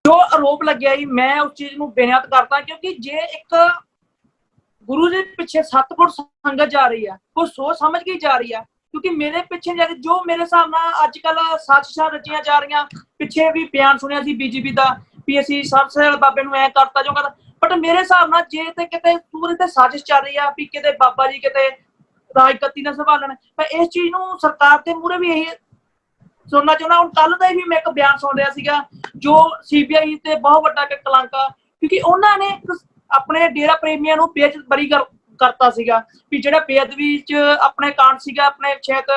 जो आरोप लग्या जी मैं उस चीज को बेनयात करता क्योंकि जे एक गुरु जी पिछे 7 फुट संगत जा रही है वो सोच समझ के जा रही है क्योंकि मेरे पिछे जो मेरे हिसाब नाल अजकल साजिशां रचियां जा रही पिछे भी बयान सुनिया सी बीजेपी का भी असीं सरसेल बाबे नूं ऐ करता जो करता बट मेरे हिसाब नाल जे ते किते पूरी ते साजिश चल रही है भी किते बाबा जी किते राजगद्दी ना संभालण पर इस चीज नूं सरकार दे मूहरे भी यही सुनना चाਹੁੰਦਾ ਹੁਣ ਕੱਲ ਦਾ ਵੀ ਮੈਂ ਇੱਕ ਬਿਆਨ ਸੁਣ ਰਿਹਾ ਸੀਗਾ ਜੋ ਸੀਬੀਆਈ ਤੇ ਬਹੁਤ ਵੱਡਾ ਕਲੰਕ ਆ ਕਿਉਂਕਿ ਉਹਨਾਂ ਨੇ ਆਪਣੇ ਡੇਰਾ ਪ੍ਰੇਮੀਆਂ ਨੂੰ ਬੇਇੱਜ਼ਤੀ ਕਰਤਾ ਸੀਗਾ ਵੀ ਜਿਹੜਾ ਬੇਅਦਬੀ ਚ ਆਪਣੇ ਕਾਂਡ ਸੀਗਾ ਆਪਣੇ ਸ਼ਾਇਦ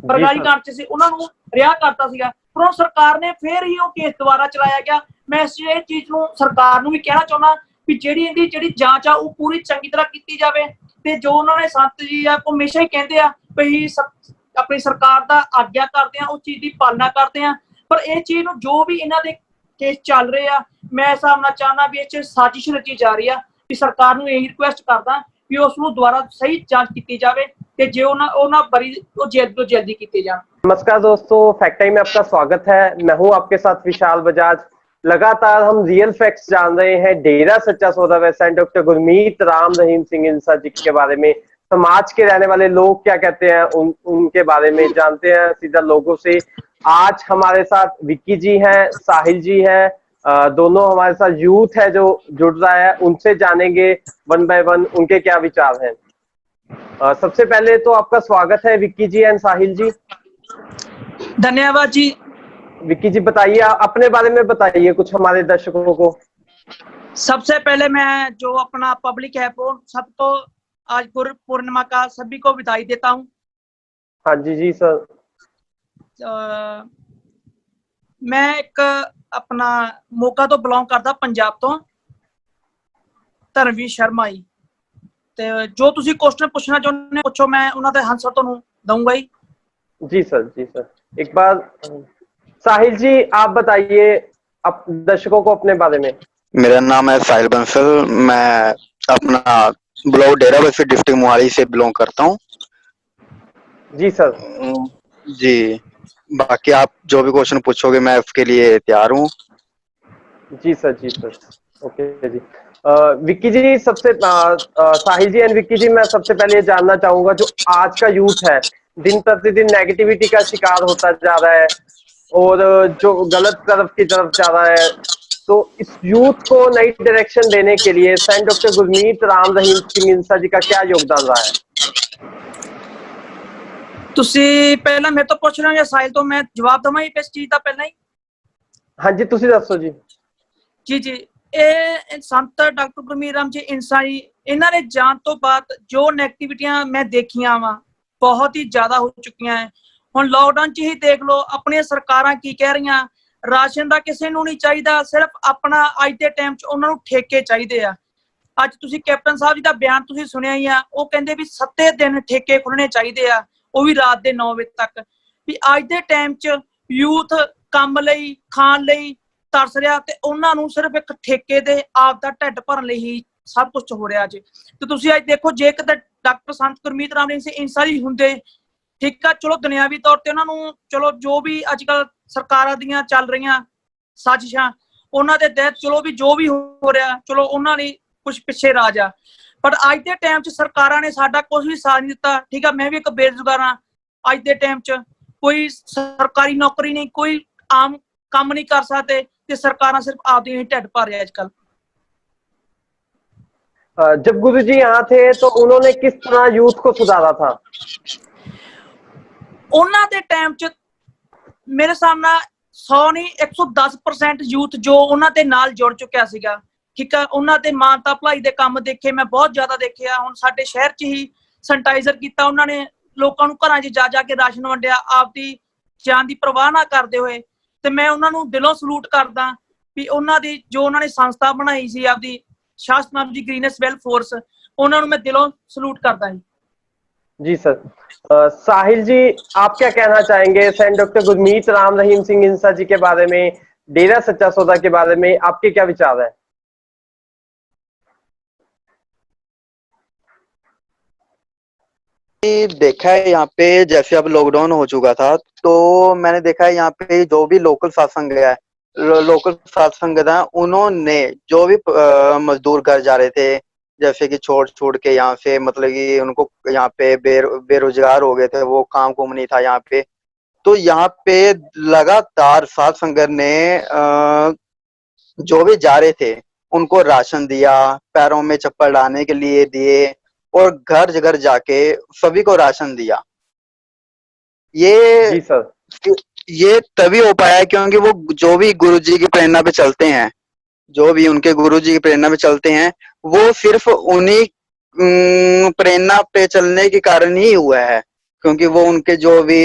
ਬਰਗਾੜੀ ਕਾਂਡ ਚ ਸੀ ਉਹਨਾਂ ਨੂੰ ਰਿਹਾ ਕਰਤਾ ਸੀਗਾ ਪਰ ਸਰਕਾਰ ਨੇ ਫੇਰ ਹੀ ਉਹ ਕੇਸ ਦੁਬਾਰਾ ਚਲਾਇਆ ਗਿਆ ਮੈਂ ਇਸ ਚੀਜ਼ ਨੂੰ ਸਰਕਾਰ ਨੂੰ ਵੀ ਕਹਿਣਾ ਚਾਹੁੰਦਾ ਵੀ ਜਿਹੜੀ ਜਾਂਚ ਆ ਉਹ ਪੂਰੀ ਚੰਗੀ ਤਰ੍ਹਾਂ ਕੀਤੀ ਜਾਵੇ ਤੇ ਜੋ ਉਹਨਾਂ ਨੇ ਸੰਤ ਜੀ ਆ ਹਮੇਸ਼ਾ ਹੀ ਕਹਿੰਦੇ ਆ ਵੀ अपनी सरकार का आग्ञा करते हैं उस चीज की पालना करते हैं पर इस चीज ਨੂੰ जो भी इन्हां दे केस चल रहे आ मैं हिसाब नाल चाहना भी इस साजिश रची जा रही है कि सरकार ਨੂੰ यही रिक्वेस्ट करदा कि उस ਨੂੰ दोबारा सही जांच की जाए ਤੇ ਜੇ ਉਹਨਾਂ बरी जल्द तो जल्दी की जाए। नमस्कार दोस्तों, फैक्ट टाइम में आपका स्वागत है। मैं हूं आपके साथ विशाल बजाज। लगातार हम रियल फैक्ट्स जान रहे हैं डेरा सच्चा सौदा व सेंट डॉक्टर गुरमीत राम रहीम सिंह इंसा जी के बारे में। समाज के रहने वाले लोग क्या कहते हैं उनके बारे में जानते हैं सीधा लोगों से। आज हमारे साथ विक्की जी हैं, साहिल जी हैं, दोनों हमारे साथ यूथ है जो जुड़ रहा है, उनसे जानेंगे वन बाय वन उनके क्या विचार हैं। सबसे पहले तो आपका स्वागत है विक्की जी एंड साहिल जी। धन्यवाद जी। विक्की जी बताइए, अपने बारे में बताइए कुछ हमारे दर्शकों को। सबसे पहले मैं जो अपना पब्लिक है वो सबको आज गुरु पूर्णिमा का सभी को बधाई देता हूँ। हाँ जी जी सर। मैं एक अपना मोगा तो बिलोंग करता पंजाब तो धर्मवीर शर्मा जी ते जो तुसी क्वेश्चन पूछना चाਹੁੰਦੇ पूछो मैं उन्हां दे आंसर ਤੁਹਾਨੂੰ दूंगा ही। जी सर जी सर। एक बार साहिल जी आप बताइए दर्शकों को अपने बारे में। मेरा नाम है साहिल बंसल, मैं अपना ब्लॉक डेरा बस्सी डिस्ट्रिक्ट मोहाली से बिलोंग करता हूँ। जी सर। जी बाकी आप जो भी क्वेश्चन पूछोगे मैं उसके लिए तैयार हूँ। जी सर जी सर। ओके जी। विक्की जी सबसे साहिल जी एंड विक्की जी मैं सबसे पहले ये जानना चाहूंगा जो आज का यूथ है दिन प्रतिदिन नेगेटिविटी का शिकार होता जा रहा है और जो गलत की तरफ जा रहा है, तो इस यूथ को नई डायरेक्शन देने के लिए सेंट डॉक्टर गुरमीत राम रहीम सिंह इंसा जी का क्या योगदान रहा है? ਤੁਸੀਂ ਪਹਿਲਾਂ ਮੇਰੇ ਤੋਂ ਪੁੱਛ ਰਹੇ ਹੋ ਸਾहिल तो मैं जवाब ਦਵਾਂ ਇਸ ਚੀਜ਼ ਦਾ ਪਹਿਲਾਂ ਹੀ। हाँ जी ਤੁਸੀਂ ਦੱਸੋ ਜੀ। ਜੀ ਜੀ ਇਹ ਸੰਤ ਡਾਕਟਰ ਗੁਰਮੀਤ ਰਾਮ ਜੀ ਇੰਸਾ ਜੀ ਇਹਨਾਂ ਨੇ ਜਾਣ ਤੋਂ ਬਾਅਦ ਜੋ ਨੈਗੇਟਿਵਿਟੀਆਂ ਮੈਂ ਦੇਖੀਆਂ ਵਾ ਬਹੁਤ ਹੀ ਜ਼ਿਆਦਾ ਹੋ ਚੁੱਕੀਆਂ ਹੈ। ਹੁਣ ਲਾਕਡਾਊਨ ਚ ਹੀ ਦੇਖ ਲਓ ਆਪਣੀਆਂ ਸਰਕਾਰਾਂ ਕੀ ਕਹਿ ਰਹੀਆਂ, ਰਾਸ਼ਨ ਦਾ ਕਿਸੇ ਨੂੰ ਨਹੀਂ ਚਾਹੀਦਾ, ਸਿਰਫ ਆਪਣਾ ਅੱਜ ਦੇ ਟਾਈਮ ਚ ਉਹਨਾਂ ਨੂੰ ਠੇਕੇ ਚਾਹੀਦੇ ਆ। ਅੱਜ ਤੁਸੀਂ ਕੈਪਟਨ ਸਾਹਿਬ ਜੀ ਦਾ ਬਿਆਨ ਤੁਸੀਂ ਸੁਣਿਆ ਹੀ ਆ, ਉਹ ਕਹਿੰਦੇ ਵੀ 7 ਦਿਨ ਠੇਕੇ ਖੁੱਲਣੇ ਚਾਹੀਦੇ ਆ, ਉਹ ਵੀ ਰਾਤ ਦੇ 9 ਵਜੇ ਤੱਕ। ਵੀ ਅੱਜ ਦੇ ਟਾਈਮ ਚ ਯੂਥ ਕੰਮ ਲਈ ਖਾਣ ਲਈ ਤਰਸ ਰਿਹਾ ਤੇ ਉਹਨਾਂ ਨੂੰ ਸਿਰਫ ਇੱਕ ਠੇਕੇ ਦੇ ਆਪ ਦਾ ਢਿੱਡ ਭਰਨ ਲਈ ਹੀ ਸਭ ਕੁਝ ਹੋ ਰਿਹਾ ਅੱਜ। ਤੇ ਤੁਸੀਂ ਅੱਜ ਦੇਖੋ ਜੇ ਕਿਤੇ ਡਾਕਟਰ ਸੰਤ ਗੁਰਮੀਤ ਰਾਮ ਸਿੰਘ ਇੰਸਾ ਜੀ ਹੁੰਦੇ, ਠੀਕ ਆ ਚਲੋ ਦੁਨਿਆਵੀ ਤੌਰ ਤੇ ਉਹਨਾਂ ਨੂੰ ਚਲੋ ਜੋ ਵੀ ਅੱਜ ਕੱਲ ਸਰਕਾਰਾਂ ਦੀਆਂ ਚੱਲ ਰਹੀਆਂ ਸਾਜ਼ਿਸ਼ਾਂ ਉਹਨਾਂ ਦੇ ਤਹਿਤ ਚਲੋ ਵੀ ਜੋ ਵੀ ਹੋ ਰਿਹਾ ਚਲੋ ਉਹਨਾਂ ਲਈ ਕੁਝ ਪਿੱਛੇ ਰਾਜ ਆ। ਪਰ ਅੱਜ ਦੇ ਟਾਈਮ 'ਚ ਸਰਕਾਰਾਂ ਨੇ ਸਾਡਾ ਕੁਝ ਵੀ ਸਾਥ ਨਹੀਂ ਦਿੱਤਾ। ਠੀਕ ਆ ਮੈਂ ਵੀ ਇੱਕ ਬੇਰੁਜ਼ਗਾਰ ਹਾਂ। ਅੱਜ ਦੇ ਟਾਈਮ 'ਚ ਕੋਈ ਸਰਕਾਰੀ ਨੌਕਰੀ ਨਹੀਂ, ਕੋਈ ਆਮ ਕੰਮ नहीं कर सकते ते सरकारां सिर्फ आपदे ढिड भर रहे आजकल। जब गुरु जी यहाँ थे तो उन्होंने किस तरह यूथ को सुधारा था? ਉਹਨਾਂ ਦੇ ਟਾਈਮ 'ਚ ਮੇਰੇ ਸਾਹਮਣੇ 100 ਨਹੀਂ 110% ਯੂਥ ਜੋ ਉਹਨਾਂ ਦੇ ਨਾਲ ਜੁੜ ਚੁੱਕਿਆ ਸੀਗਾ। ਠੀਕ ਆ ਉਹਨਾਂ ਦੇ ਮਾਨਤਾ ਭਲਾਈ ਦੇ ਕੰਮ ਦੇਖੇ ਮੈਂ ਬਹੁਤ ਜ਼ਿਆਦਾ ਦੇਖਿਆ। ਹੁਣ ਸਾਡੇ ਸ਼ਹਿਰ 'ਚ ਹੀ ਸੈਨੀਟਾਈਜ਼ਰ ਕੀਤਾ ਉਹਨਾਂ ਨੇ, ਲੋਕਾਂ ਨੂੰ ਘਰਾਂ 'ਚ ਜਾ ਜਾ ਕੇ ਰਾਸ਼ਨ ਵੰਡਿਆ ਆਪਦੀ ਜਾਨ ਦੀ ਪਰਵਾਹ ਨਾ ਕਰਦੇ ਹੋਏ। ਤੇ ਮੈਂ ਉਹਨਾਂ ਨੂੰ ਦਿਲੋਂ ਸਲੂਟ ਕਰਦਾ ਵੀ ਉਹਨਾਂ ਦੀ ਜੋ ਉਹਨਾਂ ਨੇ ਸੰਸਥਾ ਬਣਾਈ ਸੀ ਆਪਦੀ ਸ਼ਾਸਤਨਾਮ ਜੀ ਗ੍ਰੀਨੈਸ ਵੈਲ ਫੋਰਸ, ਉਹਨਾਂ ਨੂੰ मैं दिलों सलूट करता हूं। जी सर। साहिल जी आप क्या कहना चाहेंगे सेंट डॉक्टर गुरमीत राम रहीम सिंह इंसा जी के बारे में, डेरा सच्चा सौदा के बारे में आपके क्या विचार है? देखा है यहाँ पे, जैसे अब लॉकडाउन हो चुका था तो मैंने देखा है यहाँ पे जो भी लोकल सत्संग है, लोकल सत्संग था, उन्होंने जो भी मजदूर घर जा रहे थे, जैसे कि छोड़ छोड़ के यहाँ से, मतलब कि उनको यहाँ पे बेरोजगार हो गए थे, वो काम कुम नहीं था यहाँ पे, तो यहाँ पे लगातार सत्संग ने जो भी जा रहे थे उनको राशन दिया, पैरों में चप्पल डालने के लिए दिए, और घर घर जाके सभी को राशन दिया। ये जी सर। ये तभी हो पाया है क्योंकि वो जो भी गुरु जी की प्रेरणा पे चलते हैं, जो भी उनके गुरु जी की प्रेरणा पे चलते हैं, वो सिर्फ उन्हीं प्रेरणा पे चलने के कारण ही हुआ है, क्योंकि वो उनके जो भी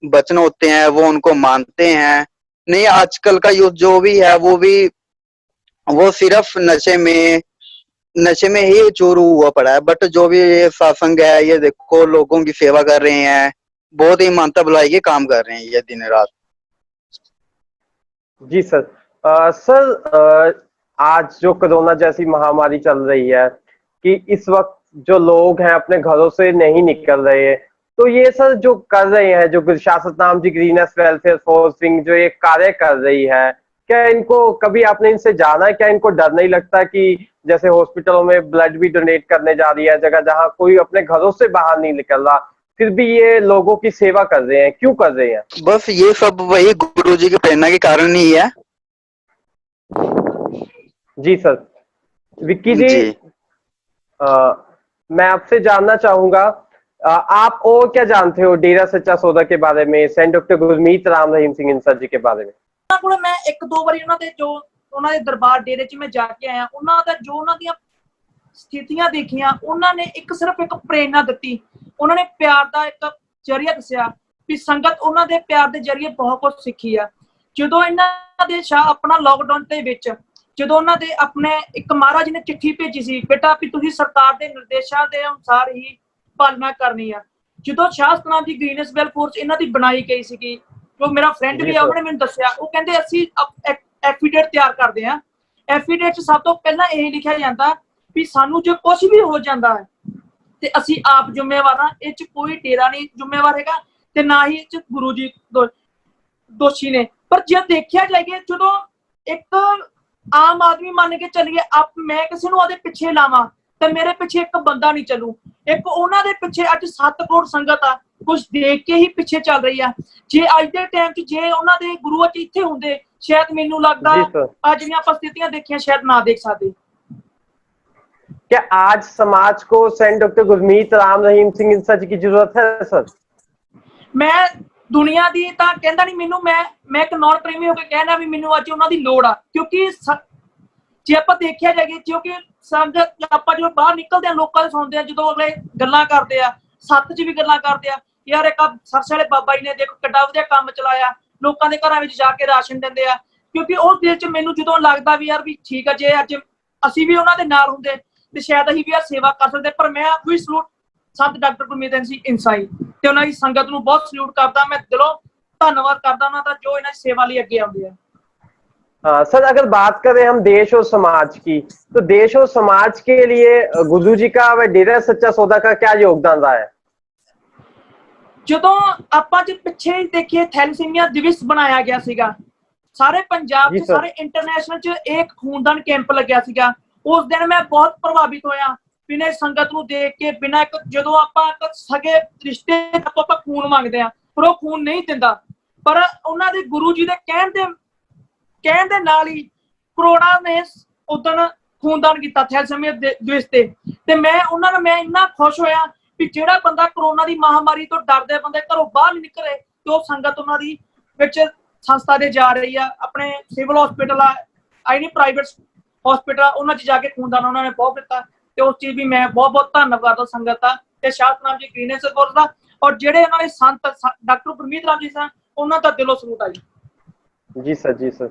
वचन होते हैं वो उनको मानते हैं। नहीं, आजकल का यूथ जो भी है वो सिर्फ नशे में ही चूर हुआ पड़ा है। बट जो भी ये सत्संग है, ये देखो लोगों की सेवा कर रहे हैं, बहुत ही मानता भलाई के काम कर रहे हैं ये दिन रात। जी सर। सर, आज जो कोरोना जैसी महामारी चल रही है कि इस वक्त जो लोग हैं अपने घरों से नहीं निकल रहे हैं, तो ये सर जो कर रहे हैं, जो गुरशासत नाम जी ग्रीनेस वेलफेयर फोर्स विंग जो ये कार्य कर रही है, क्या इनको कभी आपने इनसे जाना है? क्या इनको डर नहीं लगता कि जैसे हॉस्पिटलों में ब्लड भी डोनेट करने जा रही है, जगह जहां कोई अपने घरों से बाहर नहीं निकल रहा, फिर भी ये लोगों की सेवा कर रहे हैं, क्यों कर रहे हैं? बस ये सब वही गुरु जी की प्रेरणा के कारण ही है। जी सर। विक्की जी, जी। मैं आपसे जानना चाहूंगा, आप और क्या जानते हो डेरा सच्चा सौदा के बारे में, सेंट डॉक्टर गुरमीत राम रहीम सिंह इंसा जी के बारे में? ਉਹਨਾਂ ਕੋਲ ਮੈਂ ਇੱਕ ਦੋ ਵਾਰੀ ਉਹਨਾਂ ਦੇ ਦਰਬਾਰ ਡੇਰੇ 'ਚ ਮੈਂ ਜਾ ਕੇ ਆਇਆ, ਉਹਨਾਂ ਦਾ ਜੋ ਉਹਨਾਂ ਦੀਆਂ ਸਥਿਤੀਆਂ ਦੇਖੀਆਂ, ਉਹਨਾਂ ਨੇ ਸਿਰਫ ਇੱਕ ਪ੍ਰੇਰਨਾ ਦਿੱਤੀ, ਉਹਨਾਂ ਨੇ ਪਿਆਰ ਦਾ ਇੱਕ ਜ਼ਰੀਆ ਦੱਸਿਆ ਵੀ ਸੰਗਤ ਉਹਨਾਂ ਦੇ ਪਿਆਰ ਦੇ ਜ਼ਰੀਏ ਬਹੁਤ ਕੁਝ ਸਿੱਖੀ ਆ। ਜਦੋਂ ਇਹਨਾਂ ਦੇ ਸ਼ਾਹ ਆਪਣਾ ਲੋਕਡਾਊਨ ਦੇ ਵਿੱਚ ਜਦੋਂ ਉਹਨਾਂ ਦੇ ਆਪਣੇ ਇੱਕ ਮਹਾਰਾਜ ਨੇ ਚਿੱਠੀ ਭੇਜੀ ਸੀ, ਬੇਟਾ ਵੀ ਤੁਸੀਂ ਸਰਕਾਰ ਦੇ ਨਿਰਦੇਸ਼ਾਂ ਦੇ ਅਨੁਸਾਰ ਹੀ ਪਾਲਣਾ ਕਰਨੀ ਆ। ਜਦੋਂ ਸ਼ਾਹ ਸਤਨਾਮ ਜੀ ਗ੍ਰੀਨਸ ਵੈਲ ਫੋਰਸ ਇਹਨਾਂ ਦੀ ਬਣਾਈ ਗਈ ਸੀਗੀ, ਜੋ ਮੇਰਾ ਫਰੈਂਡ ਵੀ ਆ ਉਹਨੇ ਮੈਨੂੰ ਦੱਸਿਆ, ਉਹ ਕਹਿੰਦੇ ਅਸੀਂ ਐਫੀਡੇਟ ਤਿਆਰ ਕਰਦੇ ਆ। ਐਫੀਡੇਟ 'ਚ ਸਭ ਤੋਂ ਪਹਿਲਾਂ ਇਹ ਲਿਖਿਆ ਜਾਂਦਾ ਵੀ ਸਾਨੂੰ ਜੇ ਕੁਝ ਵੀ ਹੋ ਜਾਂਦਾ ਹੈ ਤੇ ਅਸੀਂ ਆਪ ਜ਼ਿੰਮੇਵਾਰ ਹਾਂ, ਇਹ 'ਚ ਕੋਈ ਡੇਰਾ ਨਹੀਂ ਜ਼ਿੰਮੇਵਾਰ ਹੈਗਾ ਤੇ ਨਾ ਹੀ ਇਹ 'ਚ ਗੁਰੂ ਜੀ ਦੋਸ਼ੀ ਨੇ। ਪਰ ਜੇ ਦੇਖਿਆ ਜਾਈਏ, ਜਦੋਂ ਇੱਕ ਆਮ ਆਦਮੀ ਮੰਨ ਕੇ ਚੱਲੀਏ, ਮੈਂ ਕਿਸੇ ਨੂੰ ਉਹਦੇ ਪਿੱਛੇ ਲਾਵਾਂ ਤੇ ਮੇਰੇ ਪਿੱਛੇ ਇੱਕ ਬੰਦਾ ਨਹੀਂ ਚੱਲੂ। ਇੱਕ ਉਹਨਾਂ ਦੇ ਪਿੱਛੇ ਅੱਜ 7 ਕਰੋੜ ਸੰਗਤ ਆ, ਕੁਝ ਦੇਖ ਕੇ ਹੀ ਪਿੱਛੇ ਚੱਲ ਰਹੀ ਆ। ਜੇ ਅੱਜ ਦੇ ਟਾਈਮ 'ਚ ਜੇ ਉਹਨਾਂ ਦੇ ਗੁਰੂ ਅੱਜ ਇੱਥੇ ਹੁੰਦੇ, शायद मैनू लगता आज जिहड़ियां आपां स्थितियां देखियां शायद ना देख सकते। क्या आज समाज को सेंट डॉक्टर गुरमीत राम रहीम सिंह इंसा जी की जरूरत है सर? मैं दुनिया दी तां कहंदा नहीं, मैनू मैं एक नॉन प्रेमी होकर कहना भी मैनू अज उन्हां दी लोड़ आ, क्योंकि जे आपां देखिया जाए, क्योंकि संगत आपां जो बाहर निकलदे आ, लोकां दे सुणदे आ, जदों अगले गल्लां करदे आ, सत्त च भी गल्लां करदे आ, यार एक सरस वाले बाबा जी ने देखो किड्डा वधिया काम चलाया, लोगों के घरों में जाके राशन देंदे आ। क्योंकि उस दिल च मैनू जो लगता भी यार भी ठीक है, जे अज असीं भी उन्हां दे नाल हुंदे ते शायद असीं भी यार सेवा कर सकदे। पर मैं भी सलूट संत डॉक्टर गुरमीत इंसा जी ते उन्हां दी संगत नूं बहुत सलूट करदा, मैं दिलों धन्नवाद करदा उन्हां दा जो इन्हां दी सेवा लई अगे आउंदे आ। सर, अगर बात करें हम देश और समाज की, तो देश और समाज के लिए गुरु जी का व डेरा सच्चा सौदा का क्या योगदान रहा है? ਜਦੋਂ ਆਪਾਂ ਜੇ ਪਿੱਛੇ ਦੇਖੀਏ ਥੈਲੇਸੀਮੀਆ ਦਿਵਸ ਬਣਾਇਆ ਗਿਆ ਸੀਗਾ ਸਾਰੇ ਪੰਜਾਬ 'ਚ, ਸਾਰੇ ਇੰਟਰਨੈਸ਼ਨਲ 'ਚ ਇੱਕ ਖੂਨਦਾਨ ਕੈਂਪ ਲੱਗਿਆ ਸੀਗਾ। ਉਸ ਦਿਨ ਮੈਂ ਬਹੁਤ ਪ੍ਰਭਾਵਿਤ ਹੋਇਆ ਬਿਨਾਂ ਸੰਗਤ ਨੂੰ ਦੇਖ ਕੇ, ਬਿਨਾਂ ਇੱਕ ਜਦੋਂ ਆਪਾਂ ਸਗੇ ਰਿਸ਼ਤੇ ਤੋਂ ਆਪਾਂ ਖੂਨ ਮੰਗਦੇ ਆ ਪਰ ਉਹ ਖੂਨ ਨਹੀਂ ਦਿੰਦਾ, ਪਰ ਉਹਨਾਂ ਦੇ ਗੁਰੂ ਜੀ ਦੇ ਕਹਿਣ ਦੇ ਨਾਲ ਹੀ ਕਰੋੜਾਂ ਨੇ ਉਦਣ ਖੂਨਦਾਨ ਕੀਤਾ ਥੈਲੇਸੀਮੀਆ ਦਿਵਸ ਤੇ ਮੈਂ ਇੰਨਾ ਖੁਸ਼ ਹੋਇਆ ਵੀ ਜਿਹੜਾ ਬੰਦਾ कोरोना ਦੀ ਮਹਾਮਾਰੀ ਤੋਂ ਡਰਦੇ ਬੰਦੇ ਘਰੋਂ ਬਾਹਰ ਨਹੀਂ ਨਿਕਲੇ ਤੇ ਉਹ ਸੰਗਤ ਉਹਨਾਂ ਦੀ ਵਿੱਚ ਸੰਸਥਾ ਦੇ ਜਾ ਰਹੀ ਆ। ਆਪਣੇ ਸਿਵਲ ਹਸਪੀਟਲ ਆ, ਆਈ ਨਹੀਂ ਪ੍ਰਾਈਵੇਟ ਹਸਪੀਟਲ, ਉਹਨਾਂ 'ਚ ਜਾ ਕੇ ਖੂਨਦਾਨ ਉਹਨਾਂ ਨੇ ਬਹੁਤ ਦਿੱਤਾ ਤੇ ਉਸ ਚੀਜ਼ ਵੀ ਮੈਂ ਬਹੁਤ ਧੰਨਵਾਦ ਸੰਗਤ ਦਾ ਤੇ ਸ਼ਾਹ ਸਤਨਾਮ ਜੀ ਗ੍ਰੀਨਸ ਫੋਰਸ ਦਾ, ਔਰ ਜਿਹੜੇ ਉਹਨਾਂ ਦੇ ਸੰਤ डॉक्टर गुरमीत राम जी सन ਉਹਨਾਂ ਦਾ ਦਿਲੋਂ ਸਲੂਟ ਆ जी। जी सर, जी सर।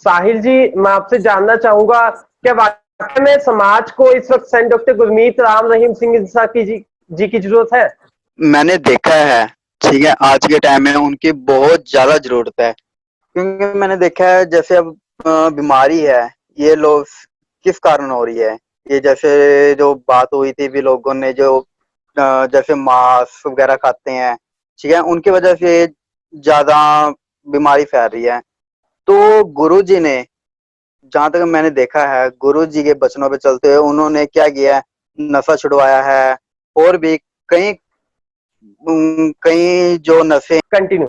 साहिल जी, मैं आपसे जानना चाहूंगा, क्या वाकई में समाज को इस वक्त सेंट डॉक्टर गुरमीत राम रहीम सिंह इंसा जी की जरूरत है? मैंने देखा है, ठीक है, आज के टाइम में उनकी बहुत ज्यादा जरूरत है, क्योंकि मैंने देखा है जैसे अब बीमारी है, ये लोग किस कारण हो रही है, ये जैसे जो बात हुई थी भी, लोगों ने जो जैसे मांस वगैरह खाते हैं, ठीक है, उनकी वजह से ज्यादा बीमारी फैल रही है। तो गुरु जी ने, जहां तक मैंने देखा है, गुरु जी के बचनों पे चलते हुए उन्होंने क्या किया है, नशा छुड़वाया है। और भी कई कई जो नशे। कंटिन्यू।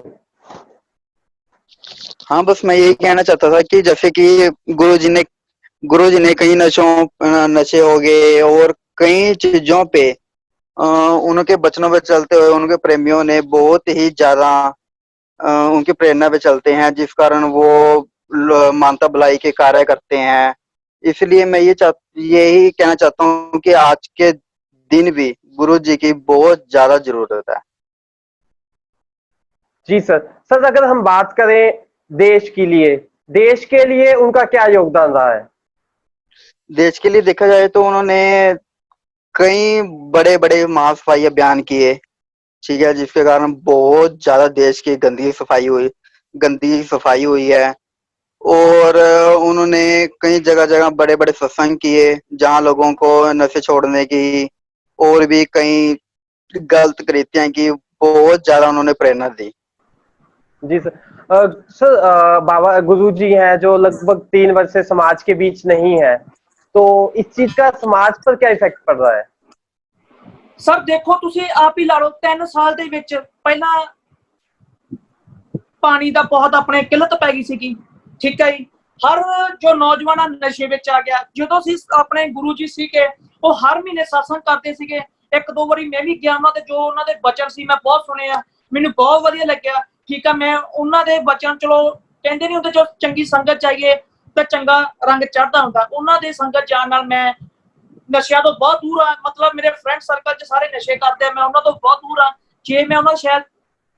हाँ, बस मैं यही कहना चाहता था कि जैसे कि गुरु जी ने कई नशे हो गए और कई चीजों पे उनके बचनों पे चलते हुए उनके प्रेमियों ने बहुत ही ज्यादा उनकी प्रेरणा पे चलते हैं, जिस कारण वो मानवता भलाई के कार्य करते हैं। इसलिए मैं यही कहना चाहता हूँ कि आज के दिन भी गुरु जी की बहुत ज्यादा जरूरत है। जी सर। सर अगर हम बात करें देश के लिए उनका क्या योगदान रहा है? देश के लिए देखा जाए तो उन्होंने कई बड़े बड़े महासफाई अभियान किए, ठीक है, जिसके कारण बहुत ज्यादा देश की गंदी सफाई हुई है। और उन्होंने कई जगह जगह बड़े बड़े सत्संग किए, जहां लोगों को नशे छोड़ने की और भी कई गलत कृतियां की बहुत ज्यादा उन्होंने प्रेरणा दी। जी सर। सर बाबा गुरु जी हैं जो लगभग 3 वर्ष से समाज के बीच नहीं है, तो इस चीज का समाज पर क्या इफेक्ट पड़ रहा है? ਸਰ ਦੇਖੋ ਤੁਸੀਂ ਆਪ ਹੀ ਲਾ ਲਓ 3 ਸਾਲ ਦੇ ਵਿੱਚ ਪਹਿਲਾਂ ਪਾਣੀ ਦਾ ਬਹੁਤ ਆਪਣੇ ਕਿੱਲਤ ਪੈ ਗਈ ਸੀਗੀ, ਠੀਕ ਹੈ ਜੀ। ਹਰ ਜੋ ਨੌਜਵਾਨਾਂ ਨਸ਼ੇ ਵਿੱਚ ਆ ਗਿਆ। ਜਦੋਂ ਅਸੀਂ ਆਪਣੇ ਗੁਰੂ ਜੀ ਸੀਗੇ ਉਹ ਹਰ ਮਹੀਨੇ satsang ਕਰਦੇ ਸੀਗੇ। ਇੱਕ ਦੋ ਵਾਰੀ ਮੈਂ ਵੀ ਗਿਆ ਉਹਨਾਂ ਦੇ, ਜੋ ਉਹਨਾਂ ਦੇ ਬਚਨ ਸੀ ਮੈਂ ਬਹੁਤ ਸੁਣੇ ਆ, ਮੈਨੂੰ ਬਹੁਤ ਵਧੀਆ ਲੱਗਿਆ, ਠੀਕ ਆ। ਮੈਂ ਉਹਨਾਂ ਦੇ ਬਚਨ, ਚਲੋ ਕਹਿੰਦੇ ਨਹੀਂ ਹੁੰਦੇ, ਜੋ ਚੰਗੀ ਸੰਗਤ ਚਾਹੀਏ ਤਾਂ ਚੰਗਾ ਰੰਗ ਚੜ੍ਹਦਾ ਹੁੰਦਾ, ਉਹਨਾਂ ਦੇ ਸੰਗਤ ਜਾਣ ਨਾਲ ਮੈਂ ਨਸ਼ਿਆਂ ਤੋਂ ਬਹੁਤ ਦੂਰ ਆ। ਮਤਲਬ ਮੇਰੇ ਫਰੈਂਡ ਸਰਕਲ 'ਚ ਸਾਰੇ ਨਸ਼ੇ ਕਰਦੇ ਆ, ਮੈਂ ਉਹਨਾਂ ਤੋਂ ਬਹੁਤ ਦੂਰ ਆ। ਜੇ ਮੈਂ ਉਹਨਾਂ ਸ਼ਾਇਦ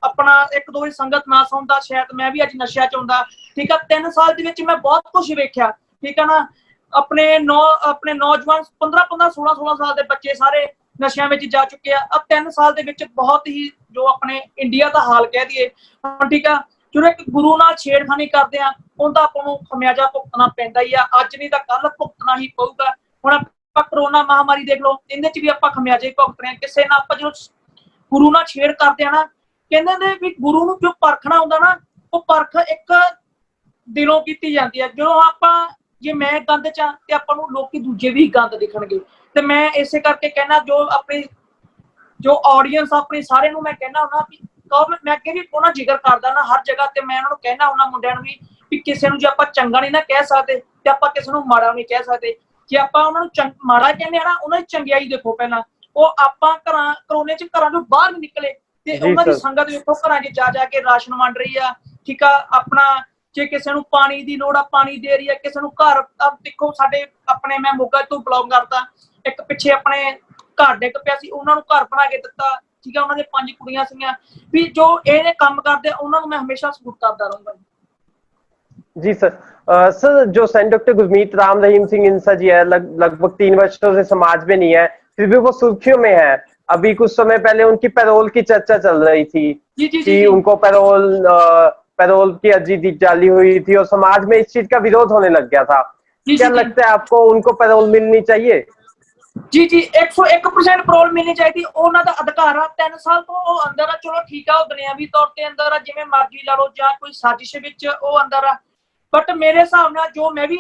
ਆਪਣਾ ਇੱਕ ਦੋ ਵਾਰੀ ਸੰਗਤ ਨਾ ਸੁਣਦਾ, ਸ਼ਾਇਦ ਮੈਂ ਵੀ ਅੱਜ ਨਸ਼ਿਆਂ 'ਚ ਹੁੰਦਾ, ਠੀਕ ਆ। 3 ਸਾਲ ਦੇ ਵਿੱਚ ਮੈਂ ਬਹੁਤ ਕੁਝ ਵੇਖਿਆ, ਠੀਕ ਆ ਨਾ। ਆਪਣੇ ਨੌਜਵਾਨ 15 16 ਸਾਲ ਦੇ ਬੱਚੇ ਸਾਰੇ ਨਸ਼ਿਆਂ ਵਿੱਚ ਜਾ ਚੁੱਕੇ ਆ। 3 ਸਾਲ ਦੇ ਵਿੱਚ ਬਹੁਤ ਹੀ ਜੋ ਆਪਣੇ ਇੰਡੀਆ ਦਾ ਹਾਲ ਕਹਿ ਦਈਏ ਹੁਣ, ਠੀਕ ਆ। ਜਦੋਂ ਇੱਕ ਗੁਰੂ ਨਾਲ ਛੇੜਖਾਨੀ ਕਰਦੇ ਆ ਉਹਦਾ ਆਪਾਂ ਨੂੰ ਖਮਿਆਜਾ ਭੁਗਤਣਾ ਪੈਂਦਾ ਹੀ ਆ, ਅੱਜ ਨਹੀਂ ਤਾਂ ਕੱਲ ਭੁਗਤਣਾ ਹੀ ਪਊਗਾ। ਹੁਣ ਆਪਾਂ ਕਰੋਨਾ ਮਹਾਮਾਰੀ ਦੇਖ ਲਓ, ਇਹਦੇ 'ਚ ਵੀ ਆਪਾਂ ਖਮਿਆਜੇ ਭੁਗਤ ਰਹੇ ਆ। ਕਿਸੇ ਨਾਲ ਆਪਾਂ ਜਦੋਂ ਗੁਰੂ ਨਾਲ ਛੇੜ ਕਰਦੇ ਆ ਨਾ, ਕਹਿੰਦੇ ਨੇ ਵੀ ਗੁਰੂ ਨੂੰ ਜੋ ਪਰਖਣਾ ਹੁੰਦਾ ਨਾ, ਉਹ ਪਰਖ ਇੱਕ ਦਿਲੋਂ ਕੀਤੀ ਜਾਂਦੀ ਹੈ। ਜਦੋਂ ਆਪਾਂ ਜੇ ਮੈਂ ਗੰਦ 'ਚ ਆ ਤੇ ਆਪਾਂ ਨੂੰ ਲੋਕੀ ਦੂਜੇ ਵੀ ਗੰਦ ਦਿਖਣਗੇ। ਤੇ ਮੈਂ ਇਸੇ ਕਰਕੇ ਕਹਿਣਾ, ਜੋ ਆਡੀਅנס ਆਪਣੀ ਸਾਰਿਆਂ ਨੂੰ ਮੈਂ ਕਹਿਣਾ ਹੁੰਦਾ ਵੀ ਮੈਂ ਅੱਗੇ ਵੀ ਉਹਨਾਂ ਜ਼ਿਕਰ ਕਰਦਾ ਨਾ ਹਰ ਜਗ੍ਹਾ ਤੇ, ਮੈਂ ਉਹਨਾਂ ਨੂੰ ਕਹਿਣਾ ਉਹਨਾਂ ਮੁੰਡਿਆਂ ਨੂੰ ਵੀ ਕਿਸੇ ਨੂੰ ਜੇ ਆਪਾਂ ਚੰਗਾ ਨਹੀਂ ਨਾ ਕਹਿ ਸਕਦੇ ਤੇ ਆਪਾਂ ਕਿਸੇ ਨੂੰ ਮਾੜਾ ਨਹੀਂ ਕਹਿ ਸਕਦੇ। ਜੇ ਆਪਾਂ ਉਹਨਾਂ ਨੂੰ ਮਾੜਾ ਕਹਿੰਦੇ ਆ ਨਾ, ਉਹਨਾਂ ਦੀ ਚੰਗਿਆਈ ਦੇਖੋ ਪਹਿਲਾਂ। ਉਹ ਆਪਾਂ ਕਰੋਨੇ 'ਚ ਘਰਾਂ ਤੋਂ ਬਾਹਰ ਨਹੀਂ ਨਿਕਲੇ ਤੇ ਉਹਨਾਂ ਦੀ ਸੰਗਤ ਵੇਖੋ ਘਰਾਂ 'ਚ ਜਾ ਕੇ ਰਾਸ਼ਨ ਵੰਡ ਰਹੀ ਆ, ਠੀਕ ਆ। ਆਪਣਾ ਜੇ ਕਿਸੇ ਨੂੰ ਪਾਣੀ ਦੀ ਲੋੜ ਆ ਪਾਣੀ ਦੇ ਰਹੀ ਆ, ਕਿਸੇ ਨੂੰ ਘਰ ਦੇਖੋ ਸਾਡੇ ਆਪਣੇ, ਮੈਂ ਮੋਗਾ ਤੋਂ ਬਲੌਗ ਕਰਦਾ, ਇੱਕ ਪਿੱਛੇ ਆਪਣੇ ਘਰ ਡਿੱਗ ਪਿਆ ਸੀ, ਉਹਨਾਂ ਨੂੰ ਘਰ ਬਣਾ ਕੇ ਦਿੱਤਾ, ਠੀਕ ਆ। ਉਹਨਾਂ ਦੇ 5 ਕੁੜੀਆਂ ਸੀਗੀਆਂ। ਵੀ ਜੋ ਇਹ ਕੰਮ ਕਰਦੇ ਉਹਨਾਂ ਨੂੰ ਮੈਂ ਹਮੇਸ਼ਾ ਸਪੋਰਟ ਕਰਦਾ ਰਹੂੰਗਾ। जी सर। सर जो सेंट डॉक्टर गुरमीत राम रहीम सिंह इंसा जी है, लगभग 3 वर्षों से समाज में नहीं है, फिर भी वो सुर्खियों में है। अभी कुछ समय पहले उनकी पैरोल की चर्चा चल रही थी कि उनको पैरोल की अर्जी डाली हुई थी और समाज में इस चीज का विरोध होने लग गया था। क्या लगता है आपको उनको पैरोल मिलनी चाहिए? ਜੀ 101% ਪੈਰੋਲ ਮਿਲਣੀ ਚਾਹੀਦੀ। ਉਹਨਾਂ ਦਾ ਅਧਿਕਾਰ ਆ। 3 ਸਾਲ ਤੋਂ ਉਹ ਅੰਦਰ ਆ, ਚਲੋ ਠੀਕ ਆ। ਉਹ ਦੁਨਿਆਵੀ ਤੌਰ ਤੇ ਅੰਦਰ ਆ, ਜਿਵੇਂ ਮਰਜ਼ੀ ਲਾ ਲਓ, ਜਾਂ ਕੋਈ ਸਾਜ਼ਿਸ਼ ਵਿੱਚ ਉਹ ਅੰਦਰ ਆ। ਬਟ ਮੇਰੇ ਹਿਸਾਬ ਨਾਲ ਜੋ ਮੈਂ ਵੀ